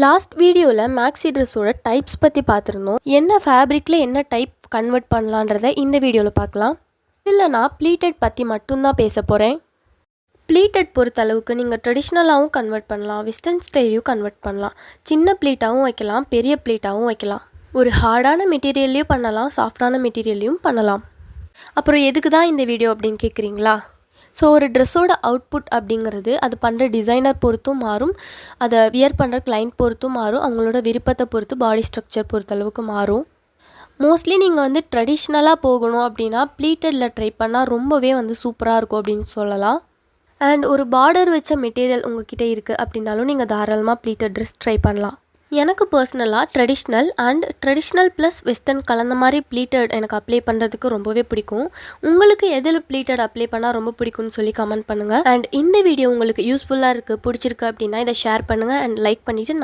Last வீடியோவில் maxi ட்ரெஸ்ஸோட types பற்றி பார்த்துருந்தோம். என்ன ஃபேப்ரிக்கில் என்ன டைப் கன்வெர்ட் பண்ணலான்றதை இந்த வீடியோவில் பார்க்கலாம். இதில் நான் ப்ளீட்டட் பற்றி மட்டும்தான் பேச போகிறேன். ப்ளீட்டட் பொறுத்தளவுக்கு நீங்கள் ட்ரெடிஷ்னலாகவும் கன்வெர்ட் பண்ணலாம், வெஸ்டர்ன் ஸ்டைலையும் கன்வெர்ட் பண்ணலாம். சின்ன ப்ளீட்டாகவும் வைக்கலாம், பெரிய ப்ளீட்டாகவும் வைக்கலாம். ஒரு ஹார்டான மெட்டீரியல்லையும் பண்ணலாம், சாஃப்டான மெட்டீரியல்லையும் பண்ணலாம். அப்புறம் எதுக்கு தான் இந்த வீடியோ அப்படின்னு கேட்குறீங்களா? ஸோ ஒரு ட்ரெஸ்ஸோட அவுட்புட் அப்படிங்கிறது அது பண்ணுற டிசைனர் பொறுத்தும் மாறும், அதை வியர் பண்ணுற கிளைண்ட் பொறுத்தும் மாறும், அவங்களோட விருப்பத்தை பொறுத்து, பாடி ஸ்ட்ரக்சர் பொறுத்தளவுக்கு மாறும். மோஸ்ட்லி நீங்கள் ட்ரெடிஷ்னலாக போகணும் அப்படின்னா ப்ளீட்டடில் ட்ரை பண்ணால் ரொம்பவே சூப்பராக இருக்கும் அப்படின்னு சொல்லலாம். அண்ட் ஒரு பார்டர் வச்ச மெட்டீரியல் உங்ககிட்ட இருக்குது அப்படின்னாலும் நீங்கள் தாராளமாக ப்ளீட்டட் ட்ரெஸ் ட்ரை பண்ணலாம். எனக்கு பர்சனலாக ட்ரெடிஷ்னல் ப்ளஸ் வெஸ்டர்ன் கலந்த மாதிரி ப்ளீட்டட் எனக்கு அப்ளை பண்ணுறதுக்கு ரொம்பவே பிடிக்கும். உங்களுக்கு எதில் ப்ளீட்டட் அப்ளை பண்ணால் ரொம்ப பிடிக்கும்னு சொல்லி கமெண்ட் பண்ணுங்கள். அண்ட் இந்த வீடியோ உங்களுக்கு யூஸ்ஃபுல்லாக இருக்குது, பிடிச்சிருக்கு அப்படின்னா இதை ஷேர் பண்ணுங்கள் அண்ட் லைக் பண்ணிவிட்டு